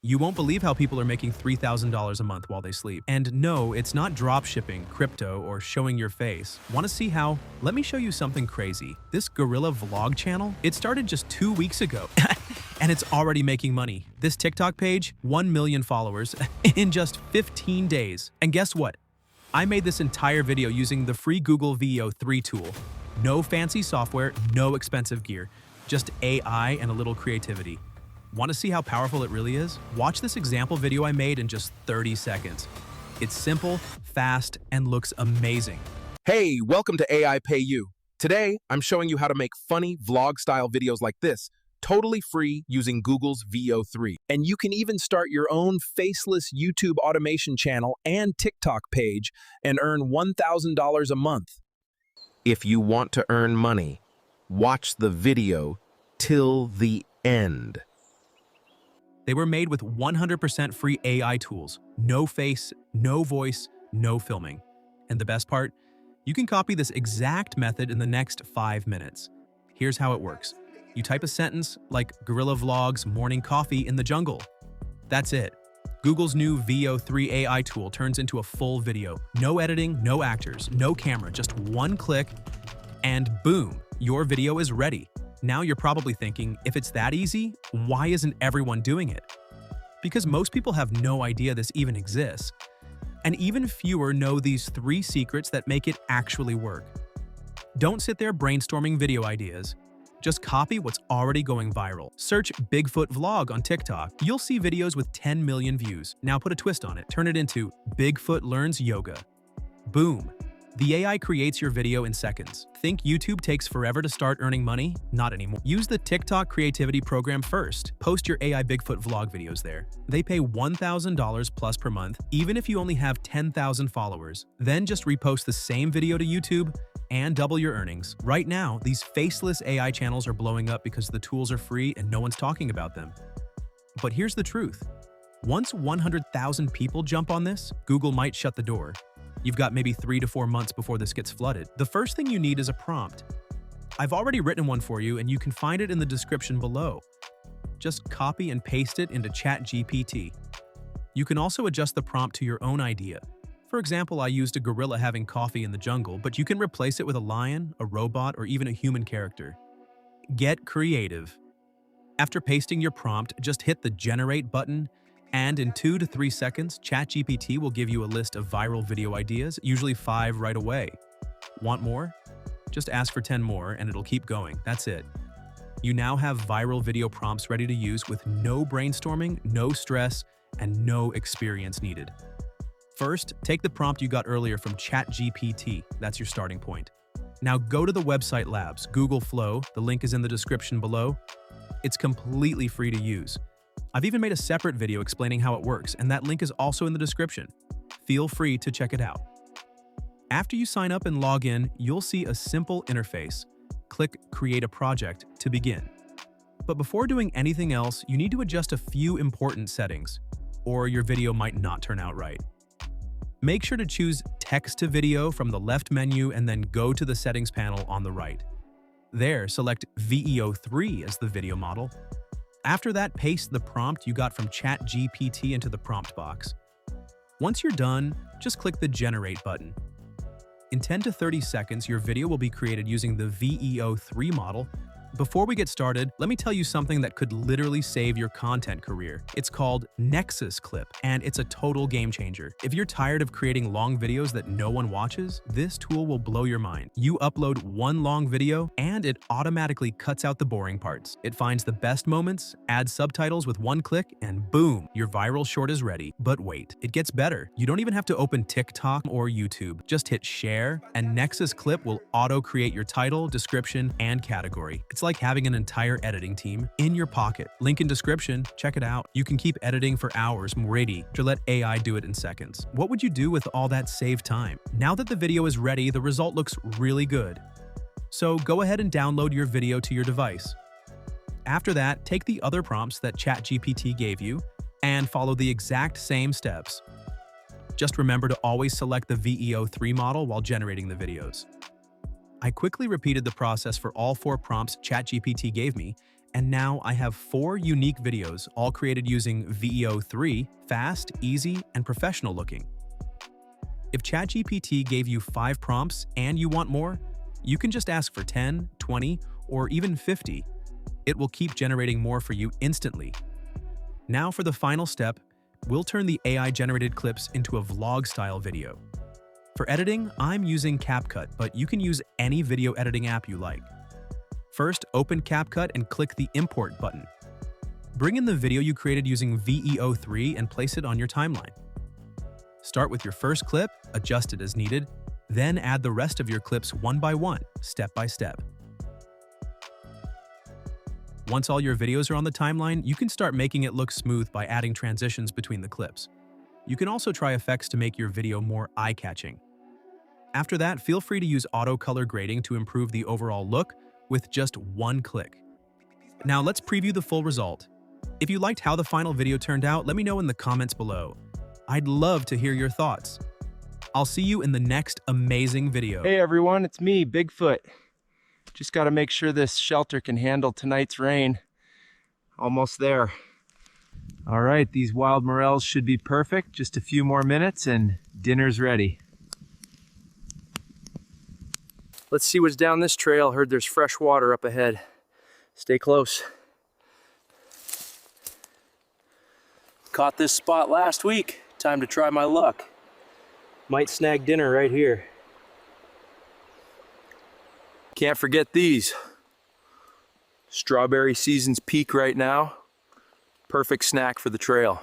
You won't believe how people are making $3,000 a month while they sleep. And no, it's not drop shipping, crypto, or showing your face. Want to see how? Let me show you something crazy. This gorilla vlog channel, it started just 2 weeks ago. And it's already making money. This TikTok page, 1 million followers in just 15 days. And guess what? I made this entire video using the free Google VEO3 tool. No fancy software, no expensive gear, just AI and a little creativity. Want to see how powerful it really is? Watch this example video I made in just 30 seconds. It's simple, fast, and looks amazing. Hey, welcome to AI Pay You. Today, I'm showing you how to make funny vlog-style videos like this, totally free using Google's VEO3. And you can even start your own Faceless YouTube automation channel and TikTok page and earn $1,000 a month. If you want to earn money, watch the video till the end. They were made with 100% free AI tools. No face, no voice, no filming. And the best part? You can copy this exact method in the next 5 minutes. Here's how it works. You type a sentence like gorilla vlogs morning coffee in the jungle. That's it. Google's new VEO3 AI tool turns into a full video. No editing, no actors, no camera, just one click, and boom, your video is ready. Now you're probably thinking, if it's that easy, why isn't everyone doing it? Because most people have no idea this even exists. And even fewer know these 3 secrets that make it actually work. Don't sit there brainstorming video ideas. Just copy what's already going viral. Search Bigfoot vlog on TikTok. You'll see videos with 10 million views. Now put a twist on it. Turn it into Bigfoot learns yoga. Boom. The AI creates your video in seconds. Think YouTube takes forever to start earning money? Not anymore. Use the TikTok creativity program first. Post your AI Bigfoot vlog videos there. They pay $1,000 plus per month, even if you only have 10,000 followers. Then just repost the same video to YouTube and double your earnings. Right now, these faceless AI channels are blowing up because the tools are free and no one's talking about them. But here's the truth. Once 100,000 people jump on this, Google might shut the door. You've got maybe 3 to 4 months before this gets flooded. The first thing you need is a prompt. I've already written one for you and you can find it in the description below. Just copy and paste it into ChatGPT. You can also adjust the prompt to your own idea. For example, I used a gorilla having coffee in the jungle, but you can replace it with a lion, a robot, or even a human character. Get creative. After pasting your prompt, just hit the Generate button, and in 2 to 3 seconds, ChatGPT will give you a list of viral video ideas, usually 5 right away. Want more? Just ask for 10 more and it'll keep going. That's it. You now have viral video prompts ready to use with no brainstorming, no stress, and no experience needed. First, take the prompt you got earlier from ChatGPT. That's your starting point. Now go to the website Labs, Google Flow. The link is in the description below. It's completely free to use. I've even made a separate video explaining how it works, and that link is also in the description. Feel free to check it out. After you sign up and log in, you'll see a simple interface. Click Create a Project to begin. But before doing anything else, you need to adjust a few important settings, or your video might not turn out right. Make sure to choose Text to Video from the left menu and then go to the Settings panel on the right. There, select VEO3 as the video model. After that, paste the prompt you got from ChatGPT into the prompt box. Once you're done, just click the Generate button. In 10 to 30 seconds, your video will be created using the VEO3 model. Before we get started, let me tell you something that could literally save your content career. It's called Nexus Clip, and it's a total game changer. If you're tired of creating long videos that no one watches, this tool will blow your mind. You upload one long video, and it automatically cuts out the boring parts. It finds the best moments, adds subtitles with one click, and boom, your viral short is ready. But wait, it gets better. You don't even have to open TikTok or YouTube. Just hit share, and Nexus Clip will auto-create your title, description, and category. It's like having an entire editing team in your pocket. Link in description, check it out. You can keep editing for hours, ready to let AI do it in seconds. What would you do with all that saved time? Now that the video is ready, the result looks really good. So go ahead and download your video to your device. After that, take the other prompts that ChatGPT gave you and follow the exact same steps. Just remember to always select the VEO3 model while generating the videos. I quickly repeated the process for all 4 prompts ChatGPT gave me, And now I have 4 unique videos, all created using VEO3, fast, easy, and professional looking. If ChatGPT gave you 5 prompts and you want more, you can just ask for 10, 20, or even 50. It will keep generating more for you instantly. Now for the final step, we'll turn the AI-generated clips into a vlog-style video. For editing, I'm using CapCut, but you can use any video editing app you like. First, open CapCut and click the Import button. Bring in the video you created using VEO3 and place it on your timeline. Start with your first clip, adjust it as needed, then add the rest of your clips one by one, step by step. Once all your videos are on the timeline, you can start making it look smooth by adding transitions between the clips. You can also try effects to make your video more eye-catching. After that, feel free to use auto color grading to improve the overall look with just one click. Now let's preview the full result. If you liked how the final video turned out, let me know in the comments below. I'd love to hear your thoughts. I'll see you in the next amazing video. Hey everyone, it's me, Bigfoot. Just got to make sure this shelter can handle tonight's rain. Almost there. All right, these wild morels should be perfect. Just a few more minutes and dinner's ready. Let's see what's down this trail. Heard there's fresh water up ahead. Stay close. Caught this spot last week. Time to try my luck. Might snag dinner right here. Can't forget these. Strawberry season's peak right now. Perfect snack for the trail.